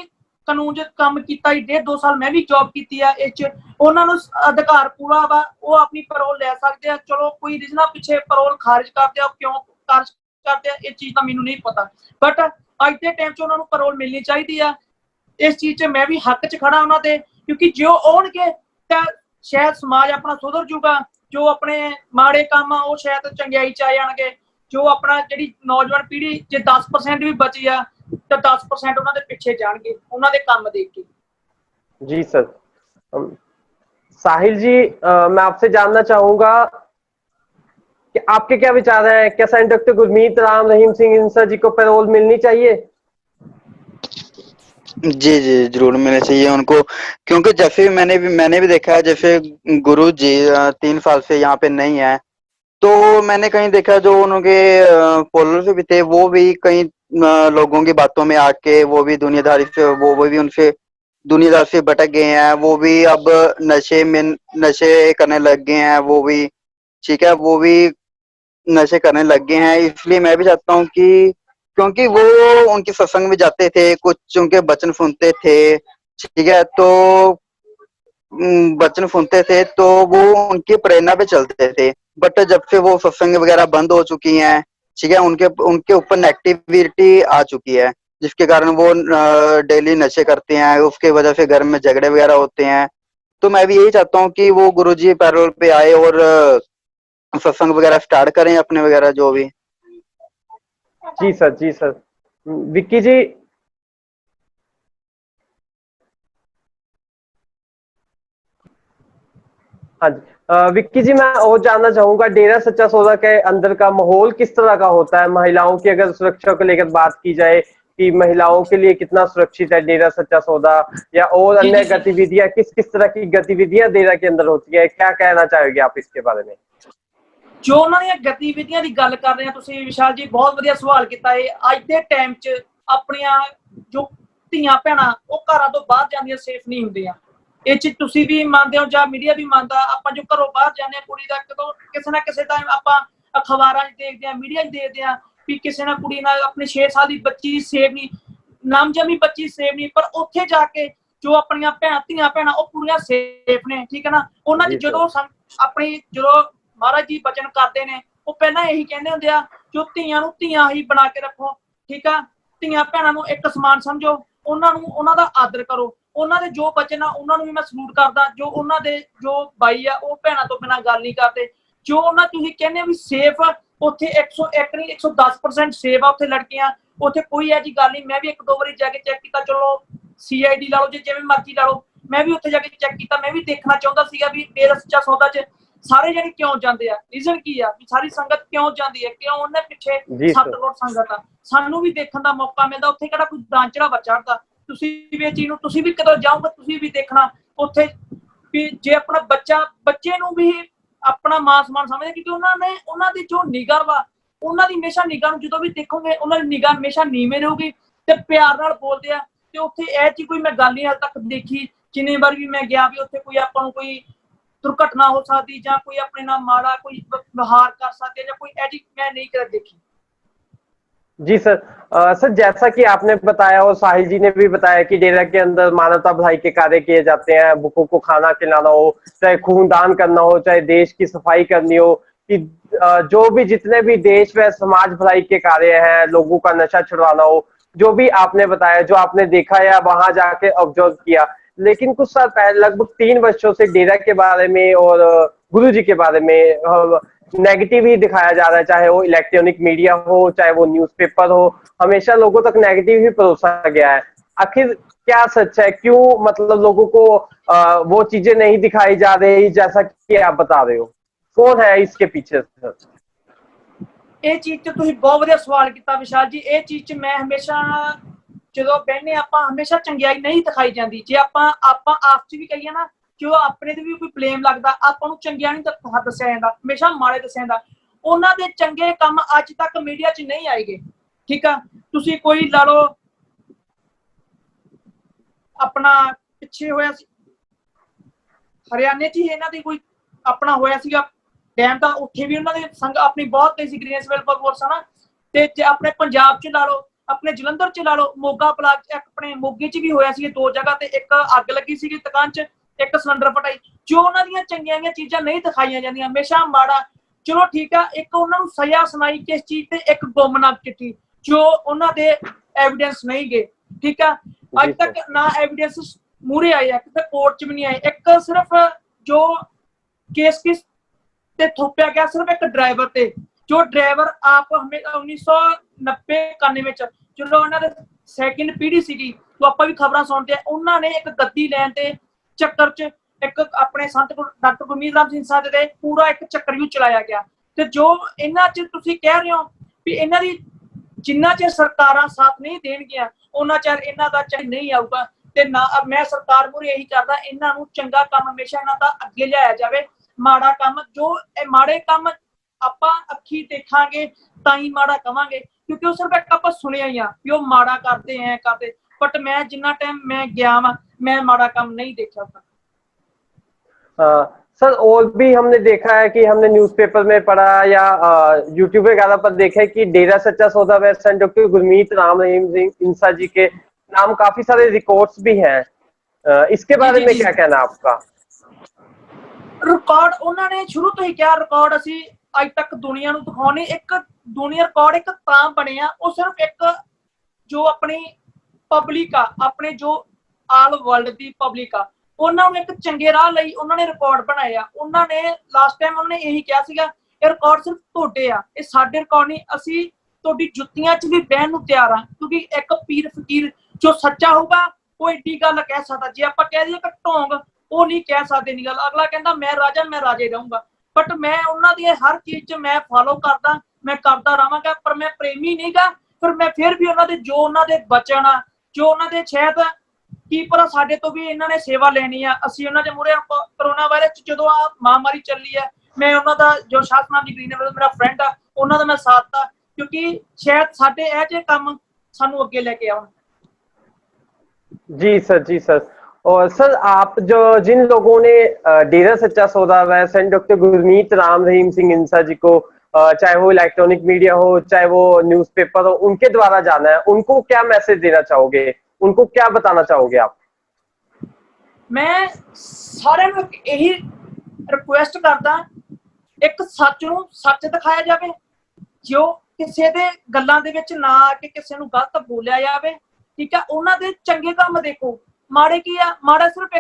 ਕਾਨੂੰਨ 'ਚ ਕੰਮ ਕੀਤਾ, 1.5-2 ਸਾਲ ਮੈਂ ਵੀ ਜੌਬ ਕੀਤੀ ਆ, ਇਹ 'ਚ ਉਹਨਾਂ ਨੂੰ ਅਧਿਕਾਰ ਪੂਰਾ ਵਾ। ਉਹ ਆਪਣੀ ਪੈਰੋਲ ਲੈ ਸਕਦੇ ਆ। ਚਲੋ ਕੋਈ ਰੀਜ਼ਨਾਂ ਪਿੱਛੇ ਪੈਰੋਲ ਖਾਰਿਜ ਕਰਦੇ ਆ, ਕਿਉਂ ਖਾਰਿਜ ਕਰਦੇ ਆ ਇਹ ਚੀਜ਼ ਤਾਂ ਮੈਨੂੰ ਨਹੀਂ ਪਤਾ, ਬਟ ਅੱਜ ਦੇ ਟਾਈਮ 'ਚ ਉਹਨਾਂ ਨੂੰ ਪੈਰੋਲ ਮਿਲਣੀ ਚਾਹੀਦੀ ਆ। ਇਸ ਚੀਜ਼ 'ਚ ਮੈਂ ਵੀ ਹੱਕ 'ਚ ਖੜਾ ਉਹਨਾਂ ਦੇ, ਕਿਉਂਕਿ ਜੋ ਆਉਣਗੇ ਤਾਂ ਸ਼ਾਇਦ ਸਮਾਜ ਆਪਣਾ ਸੁਧਰ ਜੂਗਾ। ਜੋ ਆਪਣੇ ਮਾੜੇ ਕੰਮ ਆ ਉਹ ਸ਼ਾਇਦ ਚੰਗਿਆਈ 'ਚ ਆ ਜਾਣਗੇ। ਜੋ ਆਪਣਾ ਜਿਹੜੀ ਨੌਜਵਾਨ ਪੀੜ੍ਹੀ ਜੇ 10% ਵੀ ਬਚੀ ਆ ਤਾਂ 10% ਉਹਨਾਂ ਦੇ ਪਿੱਛੇ ਜਾਣਗੇ ਉਹਨਾਂ ਦੇ ਕੰਮ ਦੇਖ ਕੇ। जी सर। साहिल जी, मैं आपसे जानना चाहूंगा कि आपके क्या विचार हैं? क्या सेंट डॉक्टर गुरमीत राम रहीम सिंह इंसा जी को पैरोल मिलनी चाहिए? जी जी, जरूर मिलना चाहिए उनको, क्योंकि जैसे मैंने भी देखा है, जैसे गुरु जी 3 साल से यहाँ पे नहीं है, तो मैंने कहीं देखा जो उनके फॉलोअर्स भी थे, वो भी कई लोगों की बातों में आके वो भी दुनियादारी से वो भी उनसे दुनियादार से भटक गए हैं, वो भी अब नशे करने लग गए हैं, वो भी ठीक है, वो भी नशे करने लग गए हैं। इसलिए मैं भी चाहता हूँ कि क्योंकि वो उनके सत्संग में जाते थे, कुछ उनके वचन सुनते थे, ठीक है, तो वचन सुनते थे तो वो उनकी प्रेरणा पे चलते थे। बट जब से वो सत्संग वगैरह बंद हो चुकी हैं, ठीक है, उनके उनके ऊपर नेगेटिविटी आ चुकी है, जिसके कारण वो डेली नशे करते हैं, उसके वजह से घर में झगड़े वगैरह होते हैं। तो मैं भी यही चाहता हूँ कि वो गुरुजी पैरोल पे आए और सत्संग वगैरह स्टार्ट करें अपने वगैरह जो भी। जी सर, जी सर। विक्की जी, हाँ जी। विक्की जी, मैं और जानना चाहूंगा डेरा सच्चा सौदा के अंदर का माहौल किस तरह का होता है? महिलाओं की अगर सुरक्षा को लेकर बात की जाए कि महिलाओं के लिए कितना सुरक्षित है डेरा सच्चा सौदा, या और जी अन्य जी सर। गतिविधियां, किस किस तरह की गतिविधियां डेरा के अंदर होती है? क्या कहना चाहोगे आप इसके बारे में? ਜੋ ਉਹਨਾਂ ਦੀਆਂ ਗਤੀਵਿਧੀਆਂ ਦੀ ਗੱਲ ਕਰ ਰਹੇ ਆ ਤੁਸੀਂ ਵਿਸ਼ਾਲ ਜੀ, ਬਹੁਤ ਵਧੀਆ ਸਵਾਲ ਕੀਤਾ ਇਹ। ਅੱਜ ਦੇ ਟਾਈਮ 'ਚ ਆਪਣੀਆਂ ਜੋ ਧੀਆਂ ਭੈਣਾਂ ਉਹ ਘਰਾਂ ਤੋਂ ਬਾਹਰ ਜਾਂਦੀਆਂ ਸੇਫ ਨਹੀਂ ਹੁੰਦੀਆਂ। ਇਹ 'ਚ ਤੁਸੀਂ ਵੀ ਮੰਨਦੇ ਹੋ ਜਾਂ ਮੀਡੀਆ ਵੀ ਮੰਨਦਾ। ਆਪਾਂ ਜੋ ਘਰੋਂ ਬਾਹਰ ਜਾਂਦੇ ਹਾਂ, ਕੁੜੀ ਦਾ ਕਦੋਂ ਕਿਸੇ ਨਾ ਕਿਸੇ ਟਾਈਮ ਆਪਾਂ ਅਖਬਾਰਾਂ 'ਚ ਦੇਖਦੇ ਹਾਂ, ਮੀਡੀਆ 'ਚ ਦੇਖਦੇ ਹਾਂ ਵੀ ਕਿਸੇ ਨਾਲ ਕੁੜੀ ਨਾਲ ਆਪਣੀ 6 ਸਾਲ ਦੀ ਬੱਚੀ ਸੇਫ ਨਹੀਂ, ਨਾਮਜਮੀ ਬੱਚੀ ਸੇਫ ਨਹੀਂ, ਪਰ ਉੱਥੇ ਜਾ ਕੇ ਜੋ ਆਪਣੀਆਂ ਧੀਆਂ ਭੈਣਾਂ ਉਹ ਪੂਰੀਆਂ ਸੇਫ ਨੇ, ਠੀਕ ਹੈ ਨਾ। ਉਹਨਾਂ 'ਚ जी सर। ਜਦੋਂ ਆਪਣੀ ਜਦੋਂ ਮਹਾਰਾਜ ਜੀ ਬਚਨ ਕਰਦੇ ਨੇ, ਉਹ ਪਹਿਲਾਂ ਇਹੀ ਕਹਿੰਦੇ ਹੁੰਦੇ ਆ, ਜੋ ਧੀਆਂ ਨੂੰ ਧੀਆਂ ਹੀ ਬਣਾ ਕੇ ਰੱਖੋ, ਠੀਕ ਆ। ਧੀਆਂ ਭੈਣਾਂ ਨੂੰ ਇੱਕ ਸਮਾਨ ਸਮਝੋ, ਉਹਨਾਂ ਨੂੰ ਉਹਨਾਂ ਦਾ ਆਦਰ ਕਰੋ। ਉਹਨਾਂ ਦੇ ਜੋ ਬਚਨ ਆ ਉਹਨਾਂ ਨੂੰ ਵੀ ਮੈਂ ਸਲੂਟ ਕਰਦਾ। ਜੋ ਉਹਨਾਂ ਦੇ ਜੋ ਬਾਈ ਆ ਉਹ ਭੈਣਾਂ ਤੋਂ ਬਿਨਾਂ ਗੱਲ ਨਹੀਂ ਕਰਦੇ। ਜੋ ਉਹਨਾਂ ਤੁਸੀਂ ਕਹਿੰਦੇ ਹੋ ਵੀ ਸੇਫ, ਉੱਥੇ 101 ਨਹੀਂ 110% ਸੇਫ ਆ ਉੱਥੇ ਲੜਕੀਆਂ। ਉੱਥੇ ਕੋਈ ਇਹੋ ਜਿਹੀ ਗੱਲ ਨਹੀਂ। ਮੈਂ ਵੀ ਇੱਕ ਦੋ ਵਾਰੀ ਜਾ ਕੇ ਚੈੱਕ ਕੀਤਾ, ਚਲੋ CID ਲਾ ਲਓ, ਜਿਵੇਂ ਮਰਜ਼ੀ ਲਾ ਲਓ, ਮੈਂ ਵੀ ਉੱਥੇ ਜਾ ਕੇ ਚੈੱਕ ਕੀਤਾ। ਮੈਂ ਵੀ ਦੇਖਣਾ ਚਾਹੁੰਦਾ ਸੀਗਾ ਵੀ ਡੇਰਾ ਸੱਚਾ ਸੌਦਾ 'ਚ ਸਾਰੇ ਜਣੇ ਕਿਉਂ ਜਾਂਦੇ ਆ, ਰੀਜ਼ਨ ਕੀ ਆ ਵੀ ਸਾਰੀ ਸੰਗਤ ਕਿਉਂ ਜਾਂਦੀ ਹੈ, ਕਿਉਂ ਉਹਨਾਂ ਪਿੱਛੇ जी 7 सर। ਕਰੋੜ ਸੰਗਤ ਆ। ਸਾਨੂੰ ਵੀ ਦੇਖਣ ਦਾ ਮੌਕਾ ਮਿਲਦਾ। ਉੱਥੇ ਕਿਹੜਾ ਕੋਈ ਦਾਨ ਚੜਾਵਾ ਚੜਦਾ। ਤੁਸੀਂ ਵੀ ਇਹ ਚੀਜ਼ ਨੂੰ ਤੁਸੀਂ ਵੀ ਕਦੋਂ ਜਾਓਗੇ ਤੁਸੀਂ ਵੀ ਦੇਖਣਾ ਉੱਥੇ ਵੀ ਜੇ ਆਪਣਾ ਬੱਚੇ ਨੂੰ ਵੀ ਆਪਣਾ ਮਾਂ ਸਮਾਨ ਸਮਝਦੇ, ਕਿਉਂਕਿ ਉਹਨਾਂ ਦੀ ਜੋ ਨਿਗਾਹ ਵਾ, ਉਹਨਾਂ ਦੀ ਹਮੇਸ਼ਾ ਨਿਗਾਹ ਨੂੰ ਜਦੋਂ ਵੀ ਦੇਖੋਗੇ ਉਹਨਾਂ ਦੀ ਨਿਗਾਹ ਹਮੇਸ਼ਾ ਨੀਵੇਂ ਰਹੂਗੀ ਤੇ ਪਿਆਰ ਨਾਲ ਬੋਲਦੇ ਆ। ਤੇ ਉੱਥੇ ਇਹ ਚੀਜ਼ ਕੋਈ ਮੈਂ ਗੱਲ ਨਹੀਂ ਹਾਲੇ ਤੱਕ ਦੇਖੀ। ਜਿੰਨੀ ਵਾਰ ਵੀ ਮੈਂ ਗਿਆ ਵੀ ਉੱਥੇ ਕੋਈ ਆਪਾਂ ਨੂੰ ਕੋਈ दुर्घटना हो सकती ਜਾਂ कोई अपने नाल माड़ा कोई व्यवहार कर सकते या कोई ऐसी मैं नहीं कर देखी। जी सर। सर, जैसा कि आपने बताया और साहिल जी ने भी बताया कि डेरा के अंदर मानवता भलाई के कार्य किए जाते हैं, भूखों को खाना खिलाना हो, चाहे खूनदान करना हो, चाहे देश की सफाई करनी हो, कि जो भी जितने भी देश व समाज भलाई के कार्य हैं, लोगों का नशा छुड़वाना हो, जो भी आपने बताया, जो आपने देखा या वहां जाके ऑब्जर्व किया। लेकिन कुछ साल पहले, लगभग 3 वर्षों से डेरा के बारे में और गुरु जी के बारे में नेगेटिव ही दिखाया जा रहा है, चाहे वो इलेक्ट्रॉनिक मीडिया हो, चाहे वो न्यूज़पेपर हो, हमेशा लोगों तक नेगेटिव ही परोसा गया है। आखिर क्या सच है? क्यों मतलब लोगों को वो चीजें नहीं दिखाई जा रही जैसा कि आप बता रहे हो? कौन है इसके पीछे सर? ਇਹ ਚੀਜ਼ ਤੇ ਤੁਸੀਂ ਬਹੁਤ ਵਧੀਆ ਸਵਾਲ ਕੀਤਾ ਵਿਸ਼ਾਲ ਜੀ। ਇਹ ਚੀਜ਼ 'ਚ ਮੈਂ ਹਮੇਸ਼ਾ ਜਦੋਂ ਬਹਿਨੇ ਆਪਾਂ ਹਮੇਸ਼ਾ ਚੰਗਿਆਈ ਨਹੀਂ ਦਿਖਾਈ ਜਾਂਦੀ। ਜੇ ਆਪਾਂ ਆਪਸ 'ਚ ਵੀ ਕਹੀਏ ਨਾ, ਜੋ ਆਪਣੇ ਤੇ ਵੀ ਕੋਈ ਬਲੇਮ ਲੱਗਦਾ, ਆਪਾਂ ਨੂੰ ਚੰਗਿਆ ਨਹੀਂ ਦੱਸਿਆ ਜਾਂਦਾ, ਹਮੇਸ਼ਾ ਮਾੜੇ ਦੱਸਿਆ ਜਾਂਦਾ। ਉਹਨਾਂ ਦੇ ਚੰਗੇ ਕੰਮ ਅੱਜ ਤੱਕ ਮੀਡੀਆ 'ਚ ਨਹੀਂ ਆਏਗੇ, ਠੀਕ ਆ। ਤੁਸੀਂ ਕੋਈ ਲਾ ਲਓ ਆਪਣਾ ਪਿੱਛੇ ਹੋਇਆ ਸੀ ਹਰਿਆਣੇ 'ਚ ਹੀ ਇਹਨਾਂ ਦੀ ਕੋਈ ਆਪਣਾ ਹੋਇਆ ਸੀਗਾ ਡੈਮ ਦਾ, ਉੱਥੇ ਵੀ ਉਹਨਾਂ ਦੇ ਸੰਗ ਆਪਣੀ ਬਹੁਤ ਗਈ ਸੀ ਗ੍ਰੀਨਸ ਵੈਲਫੇਅਰ ਫੋਰਸ ਹਨਾ। ਤੇ ਜੇ ਆਪਣੇ ਪੰਜਾਬ 'ਚ ਲਾ ਲਓ, ਆਪਣੇ ਜਲੰਧਰ 'ਚ ਲਾ ਲਓ, ਮੋਗਾ ਬਲਾਕ 'ਚ, ਆਪਣੇ ਮੋਗੇ 'ਚ ਵੀ ਹੋਇਆ ਸੀ 2 ਜਗ੍ਹਾ ਤੇ। ਇੱਕ ਅੱਗ ਲੱਗੀ ਸੀਗੀ ਦੁਕਾਨ 'ਚ, ਇੱਕ ਸਿਲੰਡਰ ਫਟਾਈ। ਜੋ ਉਹਨਾਂ ਦੀਆਂ ਚੰਗੀਆਂ ਚੀਜ਼ਾਂ ਨਹੀਂ ਦਿਖਾਈਆਂ ਜਾਂਦੀਆਂ, ਹਮੇਸ਼ਾ ਮਾੜਾ। ਚਲੋ ਠੀਕ ਆ, ਇੱਕ ਉਹਨਾਂ ਨੂੰ ਸਜ਼ਾ ਸੁਣਾਈ ਕਿਸ ਚੀਜ਼ ਤੇ, ਇੱਕ ਗੁੰਮਨਾਮ ਚਿੱਠੀ, ਜੋ ਉਹਨਾਂ ਦੇ ਐਵੀਡੈਂਸ ਨਹੀਂ ਗਏ, ਠੀਕ ਆ। ਅੱਜ ਤੱਕ ਨਾ ਐਵੀਡੈਂਸ ਮੂਹਰੇ ਆਏ ਆ, ਕਿਤੇ ਕੋਰਟ 'ਚ ਵੀ ਨਹੀਂ ਆਏ। ਇੱਕ ਸਿਰਫ ਜੋ ਕੇਸ ਕਿਸ ਤੇ ਥੋਪਿਆ ਗਿਆ ਸਿਰਫ ਇੱਕ ਡਰਾਈਵਰ ਤੇ, ਜੋ ਡਰਾਈਵਰ ਆਪ 1990 91 ਵਿੱਚ ਚਲੋ ਉਹਨਾਂ ਦੇ ਸੈਕਿੰਡ ਪੀੜ੍ਹੀ ਸੀਗੀ, तो ਆਪਾਂ ਵੀ ਖਬਰਾਂ ਸੁਣਦੇ ਆ। ਉਹਨਾਂ ਨੇ ਇੱਕ ਗੱਦੀ ਲੈਣ ਤੇ ਚੱਕਰ 'ਚ ਇੱਕ ਆਪਣੇ ਸੰਤ ਡਾਕਟਰ ਗੁਰਮੀਤ ਰਾਮ ਸਿੰਘ ਸਾਹਿਬ ਦੇ ਪੂਰਾ ਇੱਕ ਚੱਕਰਯੂ ਚਲਾਇਆ ਗਿਆ। ਤੇ ਜੋ ਇਹਨਾਂ 'ਚ ਤੁਸੀਂ ਕਹਿ ਰਹੇ ਹੋ ਵੀ ਇਹਨਾਂ ਦੀ ਜਿੰਨਾ ਚਿਰ ਸਰਕਾਰਾਂ ਸਾਥ ਨਹੀਂ ਦੇਣਗੀਆਂ ਉਹਨਾਂ ਚਿਰ ਇਹਨਾਂ ਦਾ ਚਾਹੇ ਨਹੀਂ ਆਊਗਾ। ਤੇ ਨਾ ਮੈਂ ਸਰਕਾਰ ਮੂਹਰੇ ਇਹੀ ਕਰਦਾ, ਇਹਨਾਂ ਨੂੰ ਚੰਗਾ ਕੰਮ ਹਮੇਸ਼ਾ ਇਹਨਾਂ ਦਾ ਅੱਗੇ ਲਿਆਇਆ ਜਾਵੇ। ਮਾੜਾ ਕੰਮ ਜੋ ਇਹ ਮਾੜੇ ਕੰਮ ਆਪਾਂ ਅੱਖੀ ਦੇਖਾਂਗੇ ਤਾਂ ਹੀ ਮਾੜਾ ਕਵਾਂਗੇ, ਕਿਉਂਕਿ ਉਹ ਸਿਰਫ ਇੱਕ ਆਪਾਂ ਸੁਣਿਆ ਹੀ ਆ ਵੀ ਉਹ ਮਾੜਾ ਕਰਦੇ ਐ ਕਰਦੇ। ਬਟ ਮੈਂ ਜਿੰਨਾ ਟਾਈਮ ਮੈਂ ਗਿਆ ਵਾ, मैं माड़ा काम नहीं देखा था। सर और भी हमने देखा है कि हमने न्यूज़पेपर में पढ़ा या यूट्यूब वगैरह पर देखा है कि डेरा सच्चा सौदा वेस्ट एंड डॉक्टर गुरमीत राम रहीम सिंह इंसा जी के नाम काफी सारे रिकॉर्ड्स भी हैं। इसके बारे जी में जी क्या कहना है आपका? ਰਿਕਾਰਡ ਉਹਨਾਂ ਨੇ ਸ਼ੁਰੂ ਤੋਂ ਹੀ ਕਿਹਾ ਰਿਕਾਰਡ ਅਸੀਂ ਅੱਜ ਤੱਕ ਦੁਨੀਆ ਨੂੰ ਦਿਖਾਉਣੇ ਇੱਕ ਦੁਨੀਆ ਰਿਕਾਰਡ ਇੱਕ ਤਾਂ ਬਣਿਆ ਉਹ ਸਿਰਫ ਇੱਕ ਜੋ ਆਪਣੀ ਪਬਲਿਕ ਆ ਆਪਣੇ ਜੋ ਆਲ ਵਰਲਡ ਦੀ ਪਬਲਿਕ ਆ ਉਹਨਾਂ ਨੂੰ ਇੱਕ ਚੰਗੇ ਰਾਹ ਲਈ ਉਹਨਾਂ ਨੇ ਰਿਕਾਰਡ ਬਣਾਇਆ। ਉਹਨਾਂ ਨੇ ਲਾਸਟ ਟਾਈਮ ਉਹਨਾਂ ਨੇ ਇਹੀ ਕਿਹਾ ਸੀਗਾ ਇਹ ਰਿਕਾਰਡ ਸਿਰਫ ਤੁਹਾਡੇ ਆ, ਇਹ ਸਾਡੇ ਰਿਕਾਰਡ ਨਹੀਂ, ਅਸੀਂ ਤੁਹਾਡੀ ਜੁੱਤੀਆਂ 'ਚ ਵੀ ਬਹਿਣ ਨੂੰ ਤਿਆਰ ਆ ਕਿਉਂਕਿ ਇੱਕ ਪੀਰ ਫਕੀਰ ਜੋ ਸੱਚਾ ਹੋਊਗਾ ਉਹ ਏਡੀ ਗੱਲ ਕਹਿ ਸਕਦਾ। ਜੇ ਆਪਾਂ ਕਹਿ ਦਈਏ ਕਿ ਢੋਂਗ ਉਹ ਨਹੀਂ ਕਹਿ ਸਕਦੇ ਨਹੀਂ ਗੱਲ। ਅਗਲਾ ਕਹਿੰਦਾ ਮੈਂ ਰਾਜਾ ਮੈਂ ਰਾਜੇ ਰਹੂੰਗਾ, ਬਟ ਮੈਂ ਉਹਨਾਂ ਦੀ ਹਰ ਚੀਜ਼ 'ਚ ਮੈਂ ਫਾਲੋ ਕਰਦਾ, ਮੈਂ ਕਰਦਾ ਰਹਾਂਗਾ, ਪਰ ਮੈਂ ਪ੍ਰੇਮੀ ਨਹੀਂਗਾ। ਫਿਰ ਮੈਂ ਫਿਰ ਵੀ ਉਹਨਾਂ ਦੇ ਜੋ ਉਹਨਾਂ ਦੇ ਬਚਨ ਆ ਜੋ ਉਹਨਾਂ ਦੇ ਸ਼ਾਇਦ ਕੀ ਪਤਾ ਸਾਡੇ ਤੋਂ ਵੀ ਇਹਨਾਂ ਨੇ ਸੇਵਾ ਲੈਣੀ ਆ। ਅਸੀਂ ਉਹਨਾਂ ਦੇ ਮੂਹਰੇ ਕਰੋਨਾ ਵਾਇਰਸ ਜਦੋਂ ਆ ਮਹਾਮਾਰੀ ਚੱਲੀ ਆ ਮੈਂ ਉਹਨਾਂ ਦਾ ਜੋ ਸ਼ਾਸਨਾਮ ਜੀ ਗ੍ਰੀਨ ਮੇਰਾ ਫਰੈਂਡ ਆ ਉਹਨਾਂ ਦਾ ਮੈਂ ਸਾਥ ਤਾ ਕਿਉਂਕਿ ਸ਼ਾਇਦ ਸਾਡੇ ਇਹ ਜਿਹੇ ਕੰਮ ਸਾਨੂੰ ਅੱਗੇ ਲੈ ਕੇ ਆਉਣ। जी सर, जी सर। और सर आप जो जिन लोगों ने डेरा सच्चा सौदा वैस एंड डॉक्टर गुरमीत राम रहीम सिंह इंसा जी को चाहे वो इलेक्ट्रॉनिक मीडिया हो चाहे वो न्यूज़पेपर हो उनके द्वारा जाना है, उनको क्या मैसेज देना चाहोगे, उनको क्या बताना चाहोगे आप? मैं सारे यही रिक्वेस्ट करदा एक सच ਨੂੰ ਸੱਚ ਦਿਖਾਇਆ ਜਾਵੇ ਜੋ ਕਿਸੇ ਦੇ ਗੱਲਾਂ ਦੇ ਵਿੱਚ ਨਾ ਆ ਕੇ ਕਿਸੇ ਨੂੰ ਗਲਤ ਬੋਲਿਆ ਜਾਵੇ। ਠੀਕ ਆ ਉਹਨਾਂ ਦੇ ਚੰਗੇ ਕੰਮ ਦੇਖੋ, ਮਾੜੇ ਕੀ ਆ ਮਾੜਾ ਸਿਰਫ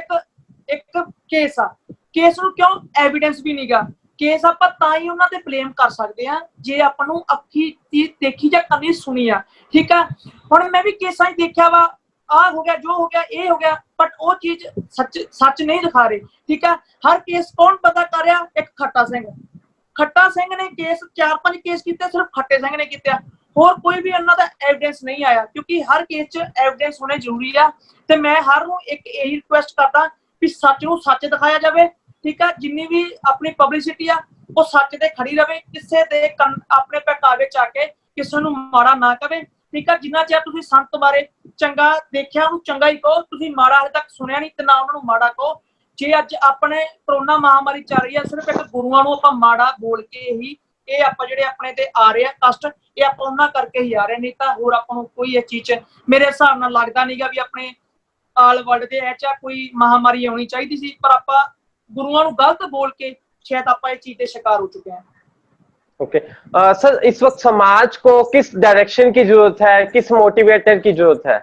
ਇੱਕ ਕੇਸ ਆ, ਕੇਸ ਨੂੰ ਕਿਉਂ ਐਵੀਡੈਂਸ ਵੀ ਨਹੀਂਗਾ, ਕੇਸ ਆਪਾਂ ਤਾਂ ਹੀ ਉਹਨਾਂ ਤੇ ਬਲੇਮ ਕਰ ਸਕਦੇ ਆ ਜੇ ਆਪਾਂ ਨੂੰ ਅੱਖੀ ਦੇਖੀ ਜਾਂ ਕੰਨੀ ਸੁਣੀ ਆ। ਠੀਕ ਆ ਹੁਣ ਮੈਂ ਵੀ ਕੇਸਾਂ 'ਚ ਦੇਖਿਆ ਵਾ ਆ ਹੋ ਗਿਆ ਜੋ ਹੋ ਗਿਆ ਇਹ ਹੋ ਗਿਆ ਬਟ ਉਹ ਚੀਜ਼ ਸੱਚ ਨਹੀਂ ਦਿਖਾ ਰਹੇ। ਠੀਕ ਆ ਹਰ ਕੇਸ ਕੌਣ ਪਤਾ ਕਰ ਰਿਹਾ, ਇੱਕ ਖੱਟਾ ਸਿੰਘ ਨੇ ਕੇਸ 4-5 ਕੇਸ ਕੀਤੇ ਸਿਰਫ ਖੱਟੇ ਸਿੰਘ ਨੇ ਕੀਤਾ, ਹੋਰ ਕੋਈ ਵੀ ਉਹਨਾਂ ਦਾ ਐਵੀਡੈਂਸ ਨਹੀਂ ਆਇਆ ਕਿਉਂਕਿ ਹਰ ਕੇਸ 'ਚ ਐਵੀਡੈਂਸ ਹੋਣੇ ਜ਼ਰੂਰੀ ਆ। ਤੇ ਮੈਂ ਹਰ ਨੂੰ ਇੱਕ ਇਹੀ ਰਿਕੁਐਸਟ ਕਰਦਾ ਵੀ ਸੱਚ ਨੂੰ ਸੱਚ ਦਿਖਾਇਆ ਜਾਵੇ। ਠੀਕ ਆ ਜਿੰਨੀ ਵੀ ਆਪਣੀ ਪਬਲਿਸਿਟੀ ਆ ਉਹ ਸੱਚ ਤੇ ਖੜੀ ਰਵੇ, ਕਿਸੇ ਦੇ ਆਪਣੇ ਪਹਿਕਾਵੇ 'ਚ ਆ ਕੇ ਕਿਸੇ ਨੂੰ ਮਾੜਾ ਨਾ ਕਵੇ। ਠੀਕ ਆ ਜਿੰਨਾ ਚਿਰ ਤੁਸੀਂ ਸੰਤ ਬਾਰੇ ਚੰਗਾ ਦੇਖਿਆ ਉਹਨੂੰ ਚੰਗਾ ਹੀ ਕਹੋ, ਤੁਸੀਂ ਮਾੜਾ ਹਜੇ ਤੱਕ ਸੁਣਿਆ ਨਹੀਂ ਤੇ ਨਾ ਉਹਨਾਂ ਨੂੰ ਮਾੜਾ ਕਹੋ। ਜੇ ਅੱਜ ਆਪਣੇ ਕਰੋਨਾ ਮਹਾਮਾਰੀ ਚੱਲ ਰਹੀ ਆ ਸਿਰਫ ਇੱਕ ਗੁਰੂਆਂ ਨੂੰ ਆਪਾਂ ਮਾੜਾ ਬੋਲ ਕੇ ਹੀ ਇਹ ਆਪਾਂ ਜਿਹੜੇ ਆਪਣੇ ਤੇ ਆ ਰਹੇ ਆ ਕਸ਼ਟ ਇਹ ਆਪਾਂ ਉਹਨਾਂ ਕਰਕੇ ਹੀ ਆ ਰਹੇ, ਨਹੀਂ ਤਾਂ ਹੋਰ ਆਪਾਂ ਨੂੰ ਕੋਈ ਇਹ ਚੀਜ਼ ਮੇਰੇ ਹਿਸਾਬ ਨਾਲ ਲੱਗਦਾ ਨਹੀਂਗਾ ਵੀ ਆਪਣੇ ਆਲ ਵਰਲਡ ਦੇ ਇਹ 'ਚ ਕੋਈ ਮਹਾਮਾਰੀ ਆਉਣੀ ਚਾਹੀਦੀ ਸੀ। ਪਰ ਆਪਾਂ ਗੁਰੂਆਂ ਨੂੰ ਗਲਤ बोल के शायद आप इस चीज के शिकार हो चुके हैं। ओके सर इस वक्त समाज को किस डायरेक्शन की जरूरत है, किस मोटिवेटर की जरूरत है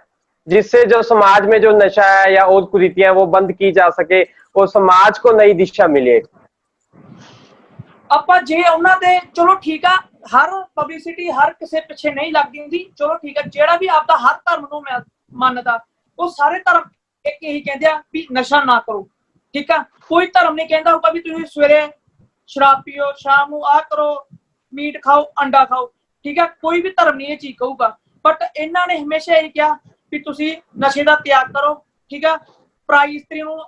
जिससे जो समाज में जो नशा है या और कुरीतियां वो बंद की जा सके और समाज को नई दिशा मिले? ਆਪਾਂ ਜੇ ਉਹਨਾਂ ਦੇ ਚਲੋ ਠੀਕ ਆ ਹਰ ਪਬਲਿਸਿਟੀ ਹਰ ਕਿਸੇ ਪਿੱਛੇ ਨਹੀਂ ਲੱਗਦੀ ਹੁੰਦੀ, ਚਲੋ ਠੀਕ ਆ ਜਿਹੜਾ ਵੀ ਆਪਦਾ ਹਰ ਧਰਮ ਨੂੰ ਮੰਨਦਾ ਉਹ ਸਾਰੇ ਧਰਮ ਇੱਕ ਇਹੀ ਕਹਿੰਦੇ ਆ ਵੀ ਨਸ਼ਾ ਨਾ ਕਰੋ। ਠੀਕ ਆ ਕੋਈ ਧਰਮ ਨਹੀਂ ਕਹਿੰਦਾ ਹੋਊਗਾ ਵੀ ਤੁਸੀਂ ਸਵੇਰੇ ਸ਼ਰਾਬ ਪੀਓ ਸ਼ਾਮ ਨੂੰ ਆ ਕਰੋ ਮੀਟ ਖਾਓ ਅੰਡਾ ਖਾਓ। ਠੀਕ ਆ ਕੋਈ ਵੀ ਧਰਮ ਨਹੀਂ ਇਹ ਚੀਜ਼ ਕਹੂਗਾ ਬਟ ਇਹਨਾਂ ਨੇ ਹਮੇਸ਼ਾ ਇਹ ਕਿਹਾ ਵੀ ਤੁਸੀਂ ਨਸ਼ੇ ਦਾ ਤਿਆਗ ਕਰੋ। ਠੀਕ ਆ ਪਰਾਈ ਇਸਤਰੀ ਨੂੰ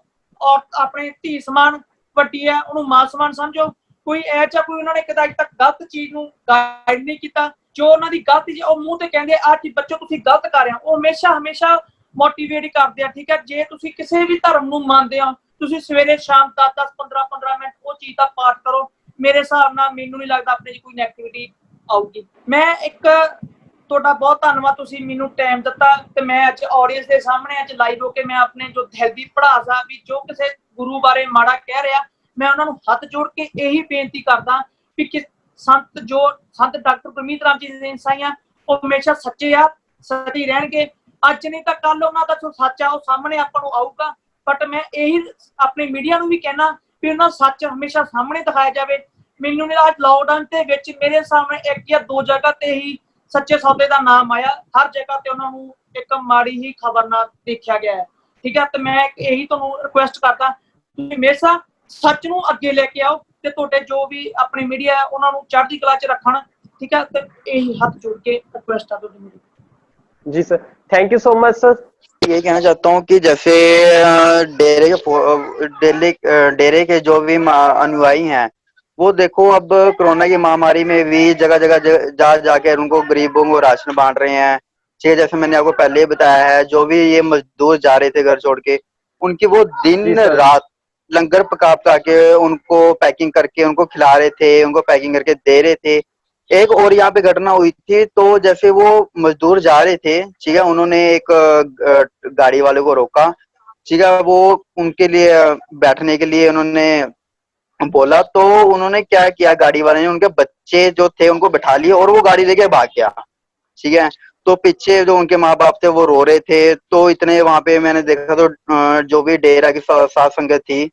ਔਰ ਆਪਣੇ ਧੀ ਸਮਾਨ ਵੱਡੀ ਆ ਉਹਨੂੰ ਮਾਂ ਸਮਾਨ ਸਮਝੋ। ਕੋਈ ਐ ਚਾ ਕੋਈ ਉਹਨਾਂ ਨੇ ਕਦੇ ਅੱਜ ਤੱਕ ਗਲਤ ਚੀਜ਼ ਨੂੰ ਗਾਈਡ ਨਹੀਂ ਕੀਤਾ। ਜੋ ਉਹਨਾਂ ਦੀ ਗਲਤ ਚੀਜ਼ ਉਹ ਮੂੰਹ ਤੇ ਕਹਿੰਦੇ ਆ ਕਿ ਬੱਚੋ ਤੁਸੀਂ ਗਲਤ ਕਰ ਰਹੇ ਹੋ ਉਹ ਹਮੇਸ਼ਾ ਮੋਟੀਵੇਟ ਕਰਦੇ ਆ। ਠੀਕ ਹੈ ਜੇ ਤੁਸੀਂ ਕਿਸੇ ਵੀ ਧਰਮ ਨੂੰ ਮੰਨਦੇ ਹੋ ਤੁਸੀਂ ਸਵੇਰੇ ਸ਼ਾਮ 10 15 ਮਿੰਟ ਉਹ ਚੀਜ਼ ਦਾ ਪਾਠ ਕਰੋ। ਮੇਰੇ ਹਿਸਾਬ ਨਾਲ ਮੈਨੂੰ ਨਹੀਂ ਲੱਗਦਾ ਆਪਣੇ 'ਚ ਕੋਈ ਨੈਗੇਟਿਵਿਟੀ ਆਊਗੀ। ਮੈਂ ਇੱਕ ਤੁਹਾਡਾ ਬਹੁਤ ਧੰਨਵਾਦ ਤੁਸੀਂ ਮੈਨੂੰ ਟਾਈਮ ਦਿੱਤਾ ਤੇ ਮੈਂ ਅੱਜ ਆਡੀਅנס ਦੇ ਸਾਹਮਣੇ ਅੱਜ ਲਾਈਵ ਹੋ ਕੇ ਮੈਂ ਆਪਣੇ ਜੋ ਦਿਲ ਦੀ ਭੜਾਸ ਆ ਵੀ ਜੋ ਕਿਸੇ ਗੁਰੂ ਬਾਰੇ ਮਾੜਾ ਕਹਿ ਰਿਹਾ ਮੈਂ ਉਹਨਾਂ ਨੂੰ ਹੱਥ ਜੋੜ ਕੇ ਇਹੀ ਬੇਨਤੀ ਕਰਦਾ ਵੀ ਕਿ ਸੰਤ ਡਾਕਟਰ ਗੁਰਮੀਤ ਰਾਮ ਜੀ ਦੇ ਸਾਈਆਂ ਉਹ ਹਮੇਸ਼ਾ ਸੱਚੇ ਆ ਸੱਚੇ ਰਹਿਣਗੇ। ਅੱਜ ਨਹੀਂ ਤਾਂ ਕੱਲ ਉਹਨਾਂ ਦਾ ਜੋ ਸੱਚ ਆ ਉਹ ਸਾਹਮਣੇ ਆਪਾਂ ਨੂੰ ਆਊਗਾ। ਬਟ ਮੈਂ ਇਹੀ ਆਪਣੇ ਮੀਡੀਆ ਨੂੰ ਵੀ ਕਹਿਣਾ ਵੀ ਉਹਨਾਂ ਸੱਚ ਹਮੇਸ਼ਾ ਸਾਹਮਣੇ ਦਿਖਾਇਆ ਜਾਵੇ। ਮੈਨੂੰ ਨਹੀਂ ਅੱਜ ਲਾਕਡਾਊਨ ਦੇ ਵਿੱਚ ਮੇਰੇ ਸਾਹਮਣੇ ਇੱਕ ਜਾਂ ਦੋ ਜਗ੍ਹਾ ਤੇ ਹੀ ਸੱਚੇ ਸੌਦੇ ਦਾ ਨਾਮ ਆਇਆ, ਹਰ ਜਗ੍ਹਾ ਤੇ ਉਹਨਾਂ ਨੂੰ ਇੱਕ ਮਾੜੀ ਹੀ ਖਬਰ ਨਾਲ ਦੇਖਿਆ ਗਿਆ ਹੈ। ਠੀਕ ਹੈ ਤੇ ਮੈਂ ਇਹੀ ਤੁਹਾਨੂੰ ਰਿਕੁਐਸਟ ਕਰਦਾ ਤੁਸੀਂ ਹਮੇਸ਼ਾ ਸੱਚ ਨੂੰ ਅੱਗੇ ਲੈ ਕੇ ਆਓ ਤੇ ਤੁਹਾਡੇ ਜੋ ਵੀ ਆਪਣੇ ਮੀਡੀਆ ਹੈ ਉਹਨਾਂ ਨੂੰ ਚੜ੍ਹਦੀ ਕਲਾ 'ਚ ਰੱਖਣ। ਠੀਕ ਹੈ ਤੇ ਇਹੀ ਹੱਥ ਜੋੜ ਕੇ रिक्वेस्ट है तो मेरी। जी sir thank you so much sir. यही कहना चाहता हूँ कि जैसे डेरे के जो भी अनुयायी हैं वो देखो अब कोरोना की महामारी में भी जगह जगह जाकर उनको गरीबों को राशन बांट रहे हैं। जैसे मैंने आपको पहले ही बताया है जो भी ये मजदूर जा रहे थे घर छोड़ के उनकी वो जी दिन सर। रात लंगर पका पका के उनको पैकिंग करके उनको खिला रहे थे, उनको पैकिंग करके दे रहे थे। एक और यहाँ पे घटना हुई थी, तो जैसे वो मजदूर जा रहे थे, ठीक है, उन्होंने एक गाड़ी वाले को रोका, ठीक है, वो उनके लिए बैठने के लिए उन्होंने बोला, तो उन्होंने क्या किया, गाड़ी वाले ने उनके बच्चे जो थे उनको बैठा लिए और वो गाड़ी लेके भाग गया, ठीक है। तो पीछे जो उनके माँ बाप थे वो रो रहे थे, तो इतने वहां पे मैंने देखा तो जो भी डेरा की साध संगत थी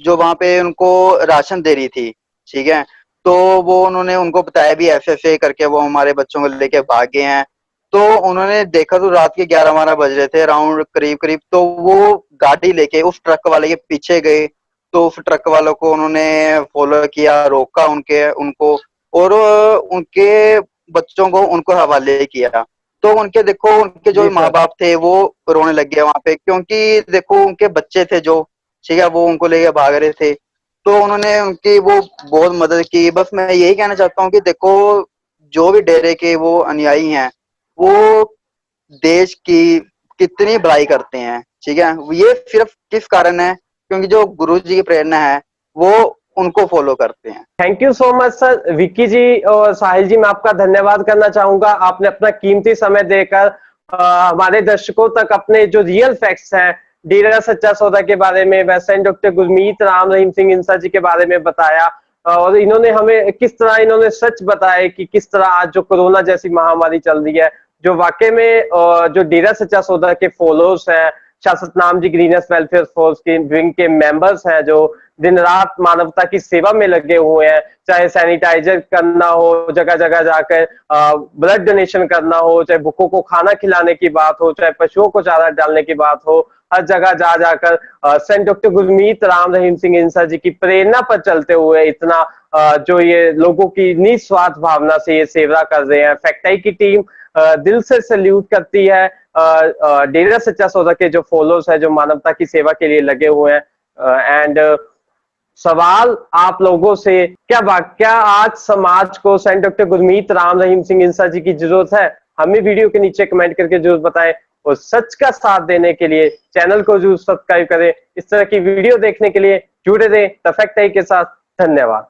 जो वहां पे उनको राशन दे रही थी, ठीक है, तो वो उन्होंने उनको बताया भी ऐसे ऐसे करके वो हमारे बच्चों को लेके भाग गए हैं। तो उन्होंने देखा तो रात के 11-12 बज रहे थे अराउंड करीब करीब, तो वो गाड़ी लेके उस ट्रक वाले के पीछे गए, तो उस ट्रक वालों को उन्होंने फॉलो किया, रोका उनको और उनके बच्चों को उनको हवाले किया। तो उनके देखो उनके जो जी माँ सर। बाप थे वो रोने लग गए वहां पे, क्योंकि देखो उनके बच्चे थे जो, ठीक है, वो उनको लेके भाग रहे थे, तो उन्होंने उनकी वो बहुत मदद की। बस मैं यही कहना चाहता हूँ कि देखो जो भी डेरे के वो अनुयायी हैं वो देश की कितनी भलाई करते हैं, ठीक है, ये सिर्फ किस कारण है, क्योंकि जो गुरु जी की प्रेरणा है वो उनको फॉलो करते हैं। Thank you so much sir. Vicky ji और साहिल जी, मैं आपका धन्यवाद करना चाहूंगा। आपने अपना कीमती समय देकर हमारे दर्शकों तक अपने जो रियल फैक्ट्स हैं डेरा सच्चा सौदा के बारे में, वैसे डॉक्टर गुरमीत राम रहीम सिंह इंसा जी के बारे में बताया, और इन्होंने हमें किस तरह इन्होंने सच बताया कि किस तरह आज जो कोरोना जैसी महामारी चल रही है, जो वाकई में जो डेरा सच्चा सौदा के फॉलोअर्स हैं, शासत नाम जी ग्रीनस वेलफेयर फोर्स के विंग के मेंबर्स हैं, जो दिन रात मानवता की सेवा में लगे हुए हैं, चाहे सैनिटाइजर करना हो, जगह जगह जाकर ब्लड डोनेशन करना हो, चाहे भूखों को खाना खिलाने की बात हो, चाहे पशुओं को चारा डालने की बात हो, हर जगह जा जाकर सेंट डॉक्टर गुरमीत राम रहीम सिंह इंसा जी की प्रेरणा पर चलते हुए इतना जो ये लोगों की निस्वार्थ भावना से ये सेवा कर रहे हैं। फैक्टाई की टीम दिल से सल्यूट करती है डेरा सच्चा सौदा के जो फॉलोअर्स है, जो मानवता की सेवा के लिए लगे हुए हैं। एंड सवाल आप लोगों से, क्या आज समाज को सेंट डॉक्टर गुरमीत राम रहीम सिंह इंसा जी की जरूरत है? हमें वीडियो के नीचे कमेंट करके जरूर बताएं, और सच का साथ देने के लिए चैनल को जरूर सब्सक्राइब करें। इस तरह की वीडियो देखने के लिए जुड़े रहें द फैक्ट आई के साथ। धन्यवाद।